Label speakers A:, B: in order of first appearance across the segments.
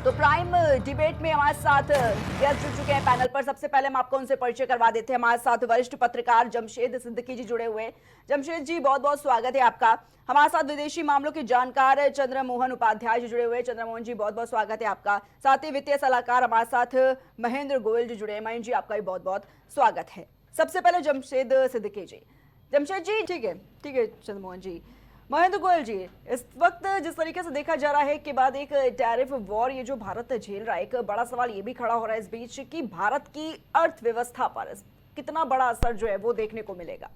A: तो prime debate में हमारे साथ गेस्ट जुड़ चुके हैं पैनल पर। सबसे पहले हम आपको उनसे परिचय करवा देते हैं। हमारे साथ वरिष्ठ पत्रकार जमशेद सिद्दीकी जी जुड़े हुए हैं। जमशेद जी, बहुत बहुत स्वागत है आपका। हमारे साथ विदेशी मामलों के जानकार चंद्रमोहन उपाध्याय जी जुड़े हुए हैं। चंद्रमोहन जी, बहुत बहुत स्वागत है आपका। साथ ही वित्तीय सलाहकार हमारे साथ महेंद्र गोयल जी जुड़े हैं। महेंद्र जी, आपका भी बहुत बहुत स्वागत है। सबसे पहले जमशेद सिद्दीकी जी। जमशेद जी, ठीक है चंद्रमोहन जी। महेंद्र गोयल जी, इस वक्त जिस तरीके से देखा जा रहा है कि बाद एक टैरिफ वॉर ये जो भारत झेल रहा है, एक बड़ा सवाल ये भी खड़ा हो रहा है इस बीच कि भारत की अर्थव्यवस्था पर कितना बड़ा असर जो है वो देखने को मिलेगा।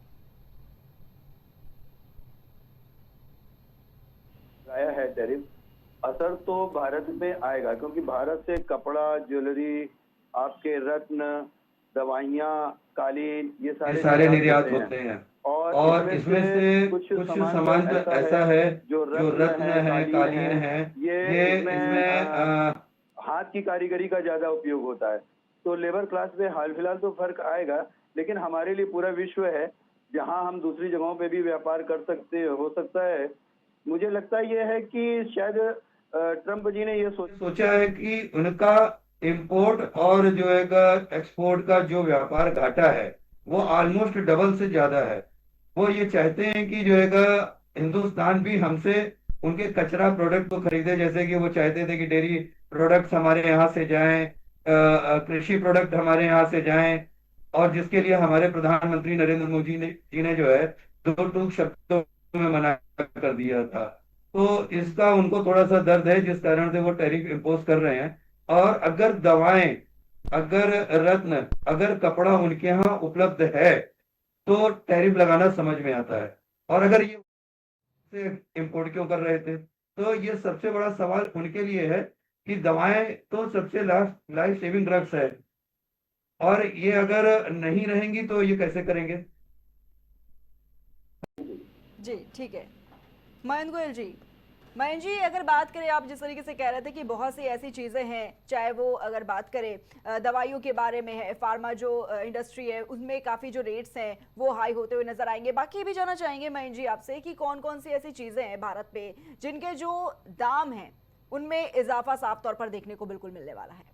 B: आया है टैरिफ, असर तो भारत में आएगा क्योंकि भारत से कपड़ा, ज्वेलरी, आपके रत्न, दवाइयाँ, कालीन, ये
C: सारे निर्यात होते हैं और इसमें से कुछ सामान तो ऐसा है
B: जो
C: जो रत्न है, कालीन है, ये इसमें
B: हाथ की कारीगरी का ज्यादा उपयोग होता है। तो लेबर क्लास में हाल फिलहाल तो फर्क आएगा, लेकिन हमारे लिए पूरा विश्व है जहां हम दूसरी जगहों पे भी व्यापार कर सकते हो सकता है। मुझे लगता है ये है कि शायद ट्रम्प जी ने ये
C: सोचा है कि उनका इंपोर्ट और जो है एक्सपोर्ट का जो व्यापार घाटा है वो ऑलमोस्ट डबल से ज्यादा है। वो ये चाहते हैं कि जो है हिंदुस्तान भी हमसे उनके कचरा प्रोडक्ट को खरीदे, जैसे कि वो चाहते थे कि डेयरी प्रोडक्ट्स हमारे यहाँ से जाएं, कृषि प्रोडक्ट हमारे यहाँ से जाएं, और जिसके लिए हमारे प्रधानमंत्री नरेंद्र मोदी जी ने जो है दो टूक शब्दों में मना कर दिया था। तो इसका उनको थोड़ा सा दर्द है, जिस कारण से वो टैरिफ इम्पोज कर रहे हैं। और अगर दवाएं, अगर रत्न, अगर कपड़ा उनके यहाँ उपलब्ध है तो टैरिफ लगाना समझ में आता है। और अगर ये से इम्पोर्ट क्यों कर रहे थे, तो ये सबसे बड़ा सवाल उनके लिए है कि दवाएं तो सबसे लाइफ सेविंग ड्रग्स है, और ये अगर नहीं रहेंगी तो ये कैसे करेंगे।
A: जी ठीक है महेंद्र गोयल जी। महेंद्र जी, अगर बात करें, आप जिस तरीके से कह रहे थे कि बहुत सी ऐसी चीज़ें हैं, चाहे वो अगर बात करें दवाइयों के बारे में है, फार्मा जो इंडस्ट्री है उसमें काफ़ी जो रेट्स हैं वो हाई होते हुए नजर आएंगे। बाकी ये भी जानना चाहेंगे महेंद्र जी आपसे कि कौन कौन सी ऐसी चीज़ें हैं भारत पे जिनके जो दाम हैं उनमें इजाफा साफ तौर पर देखने को बिल्कुल मिलने वाला है।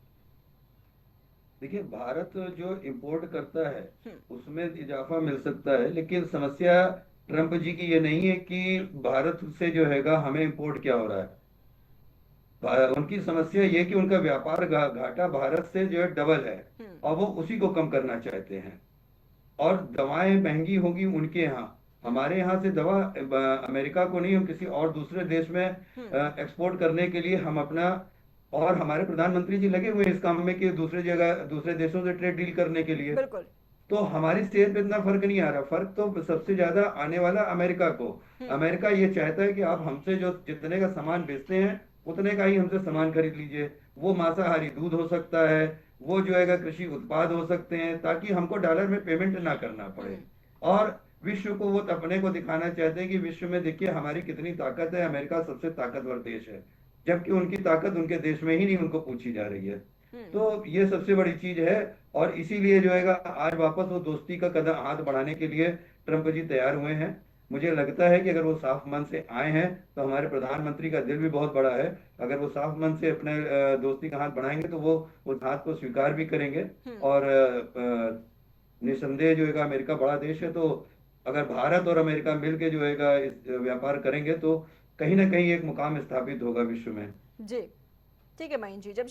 C: देखिए, भारत जो इंपोर्ट करता है उसमें इजाफा मिल सकता है, लेकिन समस्या ट्रम्प जी की ये नहीं है कि भारत से जो हैगा हमें इंपोर्ट क्या हो रहा है। उनकी समस्या ये कि उनका व्यापार घाटा भारत से जो है डबल है, और वो उसी को कम करना चाहते हैं। और दवाएं महंगी होगी उनके यहाँ, हमारे यहाँ से दवा अमेरिका को नहीं, हम किसी और दूसरे देश में एक्सपोर्ट करने के लिए हम अपना, और हमारे प्रधानमंत्री जी लगे हुए हैं इस काम में कि दूसरे जगह दूसरे देशों से ट्रेड डील करने के लिए।
A: बिल्कुल।
C: तो हमारी सेहत पे इतना फर्क नहीं आ रहा, फर्क तो सबसे ज्यादा आने वाला अमेरिका को। अमेरिका ये चाहता है कि आप हमसे जो जितने का सामान बेचते हैं उतने का ही हमसे सामान खरीद लीजिए। वो मांसाहारी दूध हो सकता है, वो जो है कृषि उत्पाद हो सकते हैं, ताकि हमको डॉलर में पेमेंट ना करना पड़े। और विश्व को वो अपने को दिखाना चाहते हैं कि विश्व में देखिए हमारी कितनी ताकत है, अमेरिका सबसे ताकतवर देश है, जबकि उनकी ताकत उनके देश में ही नहीं उनको पूछी जा रही है। तो ये सबसे बड़ी चीज है, और इसीलिए जो है आज वापस वो दोस्ती का कदम हाथ बढ़ाने के लिए ट्रम्प जी तैयार हुए हैं। मुझे लगता है कि अगर वो साफ मन से आए हैं तो हमारे प्रधानमंत्री का दिल भी बहुत बड़ा है, अगर वो साफ मन से अपने दोस्ती का हाथ बढ़ाएंगे तो वो उस हाथ को स्वीकार भी करेंगे। और निसंदेह जो है अमेरिका बड़ा देश है, तो अगर भारत और अमेरिका मिलकर जो है इस व्यापार करेंगे तो कहीं ना कहीं एक मुकाम स्थापित होगा विश्व में।
A: जी ठीक है महेंद्र जी। जब